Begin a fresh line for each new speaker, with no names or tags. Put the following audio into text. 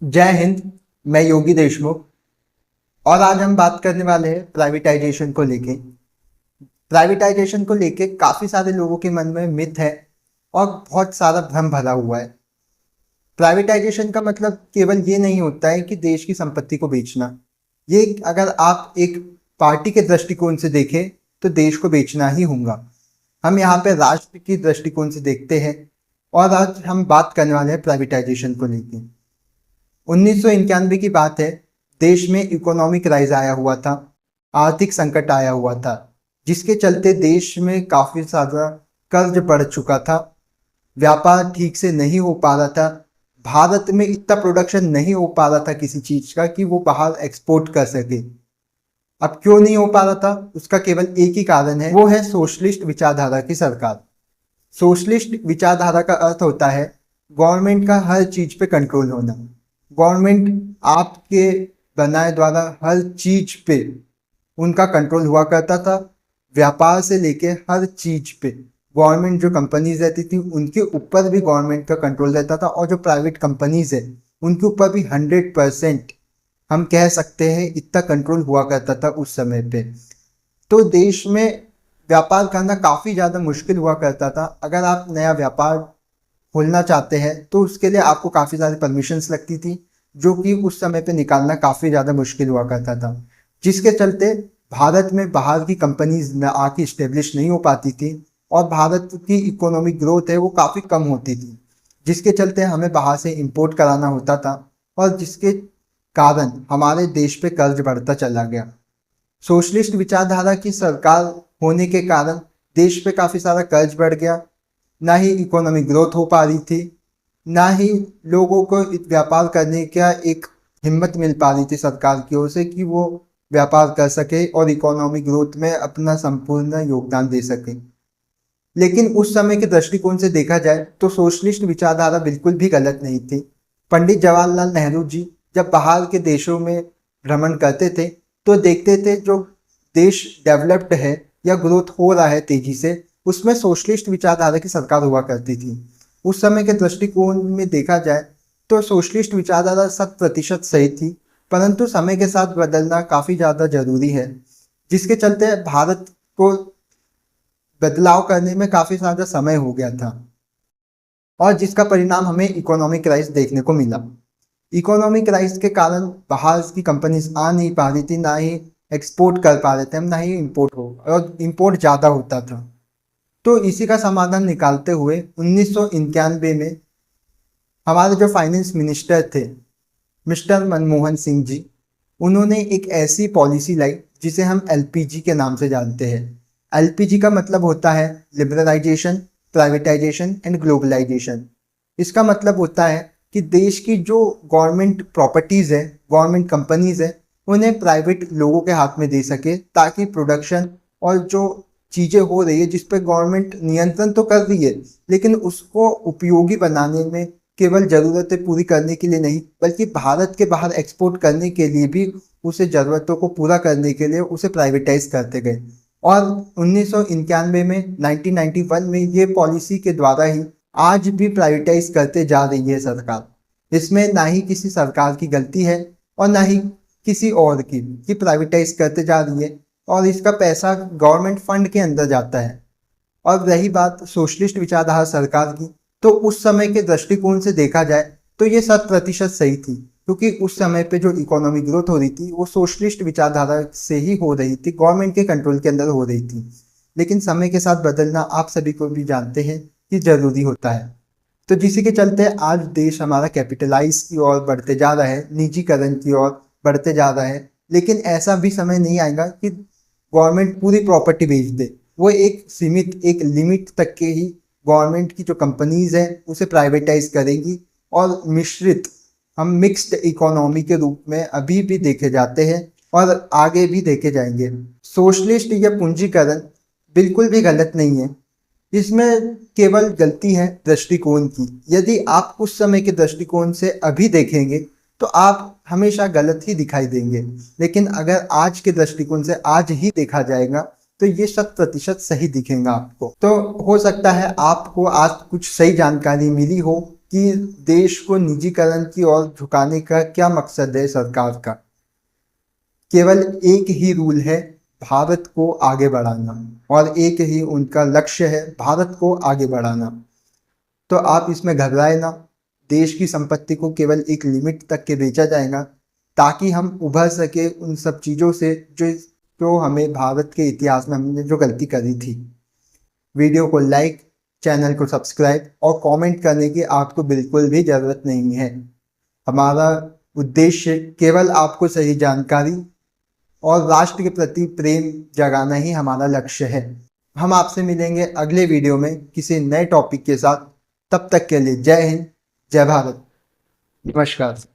जय हिंद। मैं योगी देशमुख और आज हम बात करने वाले हैं प्राइवेटाइजेशन को लेके। प्राइवेटाइजेशन को लेके काफी सारे लोगों के मन में मिथ है और बहुत सारा भ्रम भरा हुआ है। प्राइवेटाइजेशन का मतलब केवल ये नहीं होता है कि देश की संपत्ति को बेचना। ये अगर आप एक पार्टी के दृष्टिकोण से देखें तो देश को बेचना ही होगा। हम यहाँ पे राष्ट्र की दृष्टिकोण से देखते हैं और आज हम बात करने वाले हैं प्राइवेटाइजेशन को लेके। 1991 की बात है। देश में इकोनॉमिक राइज आया हुआ था, आर्थिक संकट आया हुआ था, जिसके चलते देश में काफी ज्यादा कर्ज बढ़ चुका था, व्यापार ठीक से नहीं हो पा रहा था, भारत में इतना प्रोडक्शन नहीं हो पा रहा था किसी चीज का कि वो बाहर एक्सपोर्ट कर सके। अब क्यों नहीं हो पा रहा था, उसका केवल एक ही कारण है, वो है सोशलिस्ट विचारधारा की सरकार। सोशलिस्ट विचारधारा का अर्थ होता है गवर्नमेंट का हर चीज पे कंट्रोल होना। गवर्नमेंट आपके बनाए द्वारा हर चीज पे उनका कंट्रोल हुआ करता था। व्यापार से लेके हर चीज पे गवर्नमेंट, जो कंपनीज रहती थी उनके ऊपर भी गवर्नमेंट का कंट्रोल रहता था, और जो प्राइवेट कंपनीज है उनके ऊपर भी 100% हम कह सकते हैं इतना कंट्रोल हुआ करता था उस समय पे। तो देश में व्यापार करना काफ़ी ज़्यादा मुश्किल हुआ करता था। अगर आप नया व्यापार खोलना चाहते हैं तो उसके लिए आपको काफ़ी सारी परमिशंस लगती थी, जो कि उस समय पे निकालना काफ़ी ज़्यादा मुश्किल हुआ करता था, जिसके चलते भारत में बाहर की कंपनीज आके इस्टेब्लिश नहीं हो पाती थी और भारत की इकोनॉमिक ग्रोथ है वो काफ़ी कम होती थी, जिसके चलते हमें बाहर से इंपोर्ट कराना होता था और जिसके कारण हमारे देश पे कर्ज बढ़ता चला गया। सोशलिस्ट विचारधारा की सरकार होने के कारण देश पे काफ़ी सारा कर्ज बढ़ गया, ना ही इकोनॉमिक ग्रोथ हो पा रही थी, ना ही लोगों को व्यापार करने का एक हिम्मत मिल पा रही थी सरकार की ओर से कि वो व्यापार कर सके और इकोनॉमिक ग्रोथ में अपना संपूर्ण योगदान दे सके। लेकिन उस समय के दृष्टिकोण से देखा जाए तो सोशलिस्ट विचारधारा बिल्कुल भी गलत नहीं थी। पंडित जवाहरलाल नेहरू जी जब बाहर के देशों में भ्रमण करते थे तो देखते थे जो देश डेवलप्ड है या ग्रोथ हो रहा है तेजी से, उसमें सोशलिस्ट विचारधारा की सरकार हुआ करती थी। उस समय के दृष्टिकोण में देखा जाए तो सोशलिस्ट विचारधारा 100% सही थी, परंतु समय के साथ बदलना काफ़ी ज़्यादा जरूरी है, जिसके चलते भारत को बदलाव करने में काफ़ी ज़्यादा समय हो गया था और जिसका परिणाम हमें इकोनॉमिक राइज देखने को मिला। इकोनॉमिक राइज के कारण बाहर की कंपनीज आ नहीं पा रही थी, ना ही एक्सपोर्ट कर पा रहे थे हम, ना ही इम्पोर्ट हो, और इम्पोर्ट ज़्यादा होता था। तो इसी का समाधान निकालते हुए 1991 में हमारे जो फाइनेंस मिनिस्टर थे मिस्टर मनमोहन सिंह जी, उन्होंने एक ऐसी पॉलिसी लाई जिसे हम एलपीजी के नाम से जानते हैं। एलपीजी का मतलब होता है लिबरलाइजेशन, प्राइवेटाइजेशन एंड ग्लोबलाइजेशन। इसका मतलब होता है कि देश की जो गवर्नमेंट प्रॉपर्टीज़ है, गवर्नमेंट कंपनीज है, उन्हें प्राइवेट लोगों के हाथ में दे सके, ताकि प्रोडक्शन और जो चीज़ें हो रही है जिस पर गवर्नमेंट नियंत्रण तो कर रही है, लेकिन उसको उपयोगी बनाने में केवल ज़रूरतें पूरी करने के लिए नहीं, बल्कि भारत के बाहर एक्सपोर्ट करने के लिए भी उसे ज़रूरतों को पूरा करने के लिए उसे प्राइवेटाइज करते गए। और 1991 में 1991 में ये पॉलिसी के द्वारा ही आज भी प्राइवेटाइज करते जा रही है सरकार। इसमें ना ही किसी सरकार की गलती है और ना ही किसी और की कि प्राइवेटाइज करते जा रही है, और इसका पैसा गवर्नमेंट फंड के अंदर जाता है। और रही बात सोशलिस्ट विचारधारा सरकार की, तो उस समय के दृष्टिकोण से देखा जाए तो ये 100% सही थी, क्योंकि उस समय पे जो इकोनॉमिक ग्रोथ हो रही थी वो सोशलिस्ट विचारधारा से ही हो रही थी, गवर्नमेंट के कंट्रोल के अंदर हो रही थी। लेकिन समय के साथ बदलना आप सभी को भी जानते हैं कि जरूरी होता है। तो जिसी के चलते आज देश हमारा कैपिटलाइज की ओर बढ़ते जा रहा है, निजीकरण की ओर बढ़ते जा रहा है। लेकिन ऐसा भी समय नहीं आएगा कि गवर्नमेंट पूरी प्रॉपर्टी बेच दे। वो एक सीमित, एक लिमिट तक के ही गवर्नमेंट की जो कंपनीज हैं उसे प्राइवेटाइज करेगी, और मिश्रित, हम मिक्स्ड इकोनॉमी के रूप में अभी भी देखे जाते हैं और आगे भी देखे जाएंगे। सोशलिस्ट या पूंजीकरण बिल्कुल भी गलत नहीं है, इसमें केवल गलती है दृष्टिकोण की। यदि आप उस समय के दृष्टिकोण से अभी देखेंगे तो आप हमेशा गलत ही दिखाई देंगे, लेकिन अगर आज के दृष्टिकोण से आज ही देखा जाएगा तो ये 100% सही दिखेगा आपको। तो हो सकता है आपको आज कुछ सही जानकारी मिली हो कि देश को निजीकरण की ओर झुकाने का क्या मकसद है सरकार का। केवल एक ही रूल है, भारत को आगे बढ़ाना, और एक ही उनका लक्ष्य है, भारत को आगे बढ़ाना। तो आप इसमें घबराए ना। देश की संपत्ति को केवल एक लिमिट तक के बेचा जाएगा ताकि हम उभर सके उन सब चीज़ों से जो हमें भारत के इतिहास में हमने जो गलती करी थी। वीडियो को लाइक, चैनल को सब्सक्राइब और कमेंट करने की आपको बिल्कुल भी ज़रूरत नहीं है। हमारा उद्देश्य केवल आपको सही जानकारी और राष्ट्र के प्रति प्रेम जगाना ही हमारा लक्ष्य है। हम आपसे मिलेंगे अगले वीडियो में किसी नए टॉपिक के साथ। तब तक के लिए जय हिंद, जय भारत, नमस्कार।